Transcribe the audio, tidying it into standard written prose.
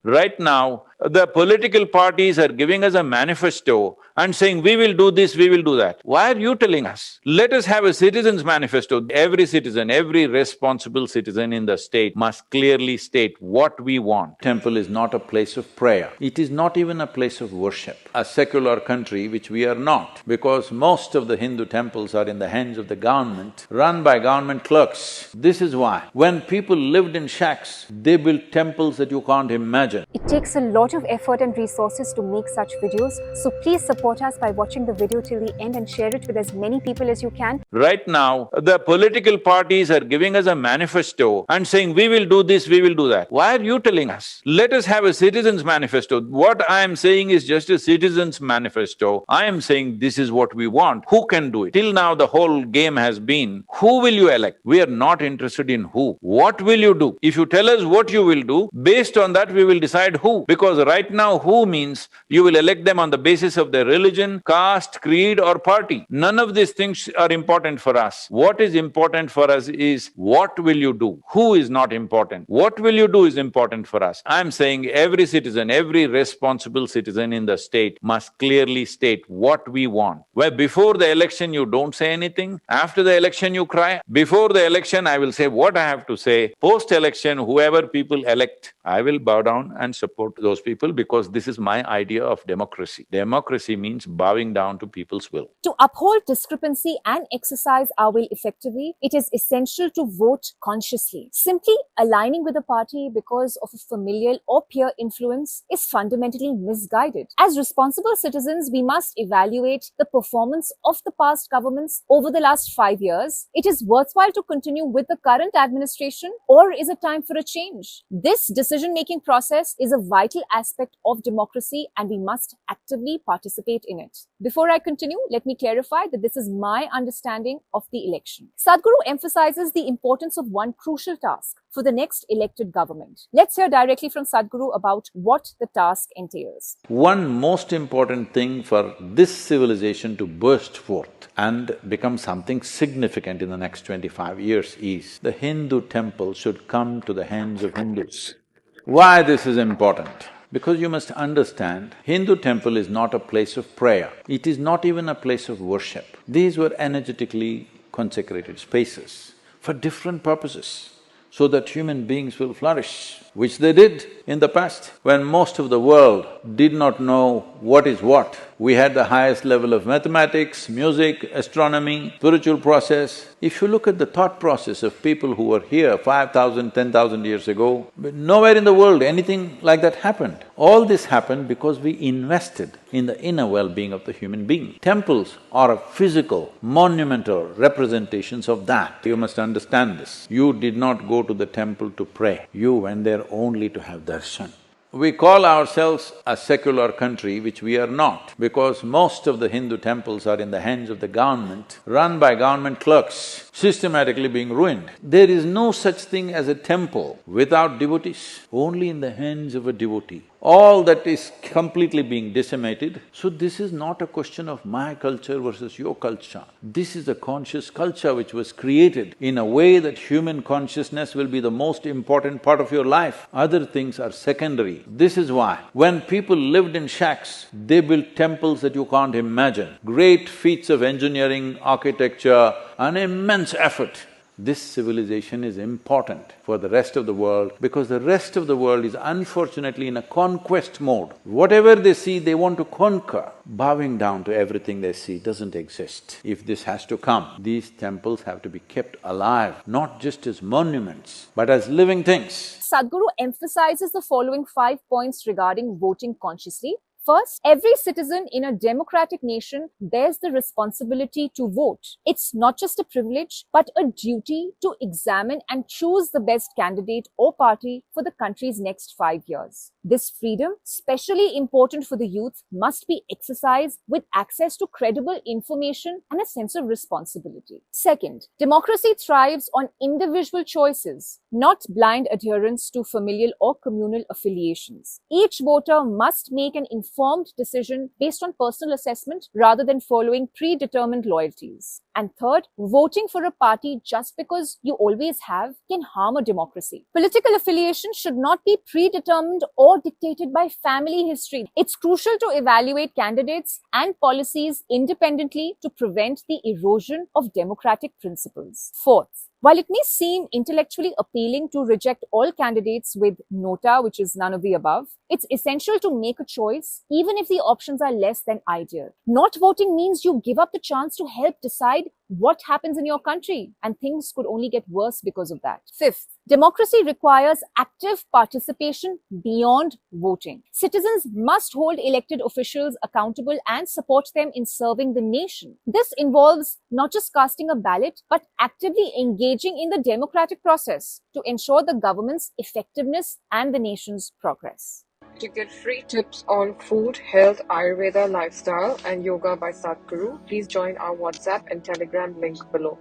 Right now, the political parties are giving us a manifesto and saying, we will do this, we will do that. Why are you telling us? Let us have a citizen's manifesto. Every citizen, every responsible citizen in the state must clearly state what we want. Temple is not a place of prayer. It is not even a place of worship. A secular country, which we are not, because most of the Hindu temples are in the hands of the government, run by government clerks. This is why, when people lived in shacks, they built temples that you can't imagine. It takes a lot of effort and resources to make such videos, so please support us by watching the video till the end and share it with as many people as you can. Right now, the political parties are giving us a manifesto and saying, we will do this, we will do that. Why are you telling us? Let us have a citizen's manifesto. What I am saying is just a citizen's manifesto. I am saying this is what we want. Who can do it? Till now, the whole game has been, who will you elect? We are not interested in who. What will you do? If you tell us what you will do, based on that we will decide who. Because right now, who means you will elect them on the basis of their religion, caste, creed or party. None of these things are important for us. What is important for us is what will you do? Who is not important. What will you do is important for us. I'm saying every citizen, every responsible citizen in the state must clearly state what we want. Where before the election you don't say anything, after the election you cry. Before the election I will say what I have to say. Post-election, whoever people elect, I will bow down and support those people because this is my idea of democracy. Democracy means bowing down to people's will. To uphold discrepancy and exercise our will effectively, it is essential to vote consciously. Simply aligning with a party because of a familial or peer influence is fundamentally misguided. As responsible citizens, we must evaluate the performance of the past governments over the last 5 years. It is worthwhile to continue with the current administration, or is it time for a change? This decision-making process is a vital aspect of democracy and we must actively participate in it. Before I continue, let me clarify that this is my understanding of the election. Sadhguru emphasizes the importance of one crucial task for the next elected government. Let's hear directly from Sadhguru about what the task entails. One most important thing for this civilization to burst forth and become something significant in the next 25 years is the Hindu temple should come to the hands of Hindus. Why this is important? Because you must understand, Hindu temple is not a place of prayer. It is not even a place of worship. These were energetically consecrated spaces for different purposes, so that human beings will flourish, which they did in the past. When most of the world did not know what is what, we had the highest level of mathematics, music, astronomy, spiritual process. If you look at the thought process of people who were here 5,000, 10,000 years ago, nowhere in the world anything like that happened. All this happened because we invested in the inner well-being of the human being. Temples are a physical, monumental representations of that. You must understand this. You did not go to the temple to pray, you went there only to have darshan. We call ourselves a secular country, which we are not, because most of the Hindu temples are in the hands of the government, run by government clerks, systematically being ruined. There is no such thing as a temple without devotees, only in the hands of a devotee. All that is completely being decimated. So this is not a question of my culture versus your culture. This is a conscious culture which was created in a way that human consciousness will be the most important part of your life. Other things are secondary. This is why, when people lived in shacks, they built temples that you can't imagine. Great feats of engineering, architecture, an immense effort. This civilization is important for the rest of the world because the rest of the world is unfortunately in a conquest mode. Whatever they see, they want to conquer. Bowing down to everything they see doesn't exist. If this has to come, these temples have to be kept alive, not just as monuments, but as living things. Sadhguru emphasizes the following 5 points regarding voting consciously. First, every citizen in a democratic nation bears the responsibility to vote. It's not just a privilege, but a duty to examine and choose the best candidate or party for the country's next 5 years. This freedom, especially important for the youth, must be exercised with access to credible information and a sense of responsibility. Second, democracy thrives on individual choices, not blind adherence to familial or communal affiliations. Each voter must make an informed informed decision based on personal assessment rather than following predetermined loyalties. And third, voting for a party just because you always have can harm a democracy. Political affiliation should not be predetermined or dictated by family history. It's crucial to evaluate candidates and policies independently to prevent the erosion of democratic principles. Fourth, while it may seem intellectually appealing to reject all candidates with nota, which is none of the above, it's essential to make a choice even if the options are less than ideal. Not voting means you give up the chance to help decide what happens in your country, and things could only get worse because of that. Fifth, democracy requires active participation beyond voting. Citizens must hold elected officials accountable and support them in serving the nation. This involves not just casting a ballot, but actively engaging in the democratic process to ensure the government's effectiveness and the nation's progress. To get free tips on food, health, Ayurveda, lifestyle, and yoga by Sadhguru, please join our WhatsApp and Telegram link below.